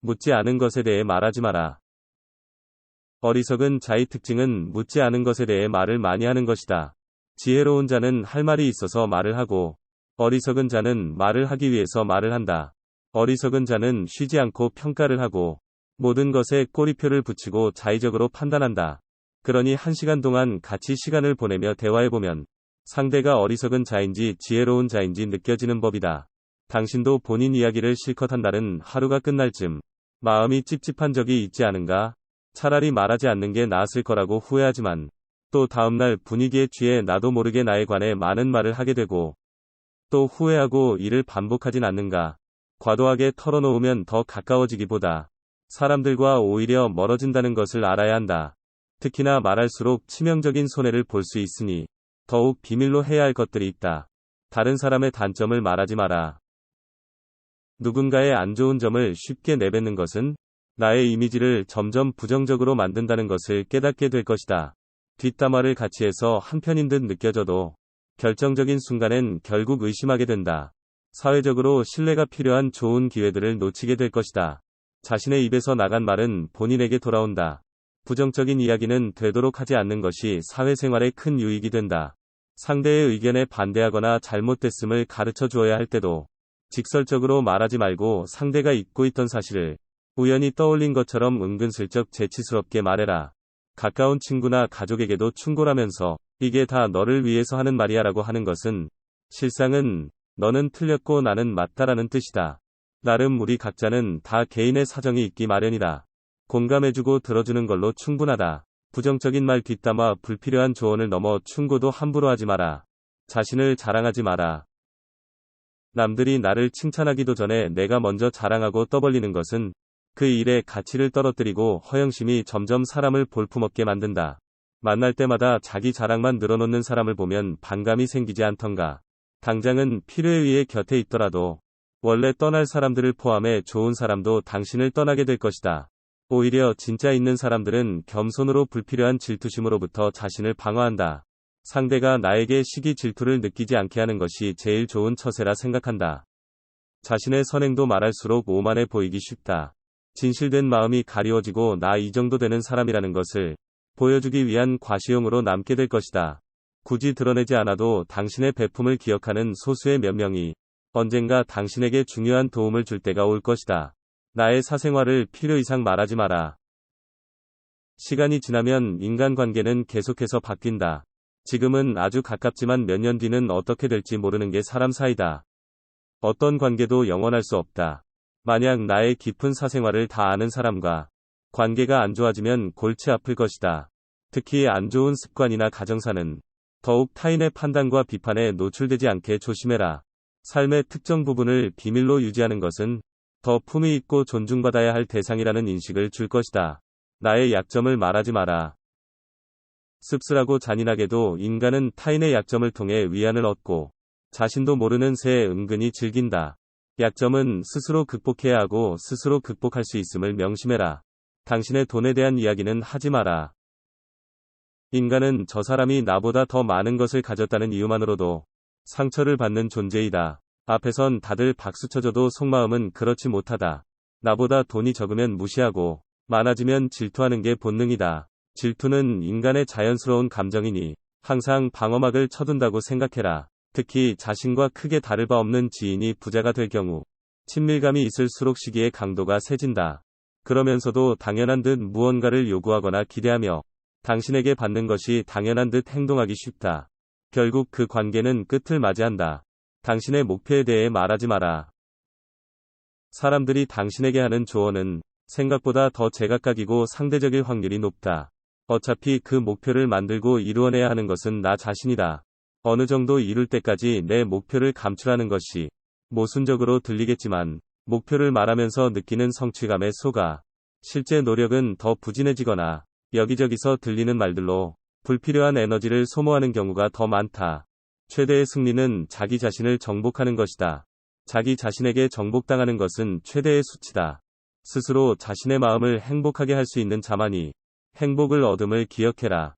묻지 않은 것에 대해 말하지 마라. 어리석은 자의 특징은 묻지 않은 것에 대해 말을 많이 하는 것이다. 지혜로운 자는 할 말이 있어서 말을 하고, 어리석은 자는 말을 하기 위해서 말을 한다. 어리석은 자는 쉬지 않고 평가를 하고, 모든 것에 꼬리표를 붙이고 자의적으로 판단한다. 그러니 1시간 동안 같이 시간을 보내며 대화해보면 상대가 어리석은 자인지 지혜로운 자인지 느껴지는 법이다. 당신도 본인 이야기를 실컷 한다는 하루가 끝날 쯤 마음이 찝찝한 적이 있지 않은가? 차라리 말하지 않는 게 나았을 거라고 후회하지만 또 다음날 분위기에 취해 나도 모르게 나에 관해 많은 말을 하게 되고 또 후회하고 이를 반복하진 않는가? 과도하게 털어놓으면 더 가까워지기보다 사람들과 오히려 멀어진다는 것을 알아야 한다. 특히나 말할수록 치명적인 손해를 볼 수 있으니 더욱 비밀로 해야 할 것들이 있다. 다른 사람의 단점을 말하지 마라. 누군가의 안 좋은 점을 쉽게 내뱉는 것은 나의 이미지를 점점 부정적으로 만든다는 것을 깨닫게 될 것이다. 뒷담화를 같이 해서 한편인 듯 느껴져도 결정적인 순간엔 결국 의심하게 된다. 사회적으로 신뢰가 필요한 좋은 기회들을 놓치게 될 것이다. 자신의 입에서 나간 말은 본인에게 돌아온다. 부정적인 이야기는 되도록 하지 않는 것이 사회생활에 큰 유익이 된다. 상대의 의견에 반대하거나 잘못됐음을 가르쳐 주어야 할 때도 직설적으로 말하지 말고 상대가 잊고 있던 사실을 우연히 떠올린 것처럼 은근슬쩍 재치스럽게 말해라. 가까운 친구나 가족에게도 충고하면서 이게 다 너를 위해서 하는 말이야 라고 하는 것은 실상은 너는 틀렸고 나는 맞다라는 뜻이다. 나름 우리 각자는 다 개인의 사정이 있기 마련이다. 공감해주고 들어주는 걸로 충분하다. 부정적인 말 뒷담화 불필요한 조언을 넘어 충고도 함부로 하지 마라. 자신을 자랑하지 마라. 남들이 나를 칭찬하기도 전에 내가 먼저 자랑하고 떠벌리는 것은 그 일의 가치를 떨어뜨리고 허영심이 점점 사람을 볼품없게 만든다. 만날 때마다 자기 자랑만 늘어놓는 사람을 보면 반감이 생기지 않던가. 당장은 필요에 의해 곁에 있더라도 원래 떠날 사람들을 포함해 좋은 사람도 당신을 떠나게 될 것이다. 오히려 진짜 있는 사람들은 겸손으로 불필요한 질투심으로부터 자신을 방어한다. 상대가 나에게 시기 질투를 느끼지 않게 하는 것이 제일 좋은 처세라 생각한다. 자신의 선행도 말할수록 오만해 보이기 쉽다. 진실된 마음이 가리워지고 나 이 정도 되는 사람이라는 것을 보여주기 위한 과시용으로 남게 될 것이다. 굳이 드러내지 않아도 당신의 배품을 기억하는 소수의 몇 명이 언젠가 당신에게 중요한 도움을 줄 때가 올 것이다. 나의 사생활을 필요 이상 말하지 마라. 시간이 지나면 인간관계는 계속해서 바뀐다. 지금은 아주 가깝지만 몇 년 뒤는 어떻게 될지 모르는 게 사람 사이다. 어떤 관계도 영원할 수 없다. 만약 나의 깊은 사생활을 다 아는 사람과 관계가 안 좋아지면 골치 아플 것이다. 특히 안 좋은 습관이나 가정사는 더욱 타인의 판단과 비판에 노출되지 않게 조심해라. 삶의 특정 부분을 비밀로 유지하는 것은 더 품위 있고 존중받아야 할 대상이라는 인식을 줄 것이다. 나의 약점을 말하지 마라. 씁쓸하고 잔인하게도 인간은 타인의 약점을 통해 위안을 얻고 자신도 모르는 새에 은근히 즐긴다. 약점은 스스로 극복해야 하고 스스로 극복할 수 있음을 명심해라. 당신의 돈에 대한 이야기는 하지 마라. 인간은 저 사람이 나보다 더 많은 것을 가졌다는 이유만으로도 상처를 받는 존재이다. 앞에선 다들 박수쳐줘도 속마음은 그렇지 못하다. 나보다 돈이 적으면 무시하고 많아지면 질투하는 게 본능이다. 질투는 인간의 자연스러운 감정이니 항상 방어막을 쳐둔다고 생각해라. 특히 자신과 크게 다를 바 없는 지인이 부자가 될 경우 친밀감이 있을수록 시기의 강도가 세진다. 그러면서도 당연한 듯 무언가를 요구하거나 기대하며 당신에게 받는 것이 당연한 듯 행동하기 쉽다. 결국 그 관계는 끝을 맞이한다. 당신의 목표에 대해 말하지 마라. 사람들이 당신에게 하는 조언은 생각보다 더 제각각이고 상대적일 확률이 높다. 어차피 그 목표를 만들고 이루어내야 하는 것은 나 자신이다. 어느 정도 이룰 때까지 내 목표를 감출하는 것이 모순적으로 들리겠지만 목표를 말하면서 느끼는 성취감에 속아 실제 노력은 더 부진해지거나 여기저기서 들리는 말들로 불필요한 에너지를 소모하는 경우가 더 많다. 최대의 승리는 자기 자신을 정복하는 것이다. 자기 자신에게 정복당하는 것은 최대의 수치다. 스스로 자신의 마음을 행복하게 할 수 있는 자만이 행복을 얻음을 기억해라.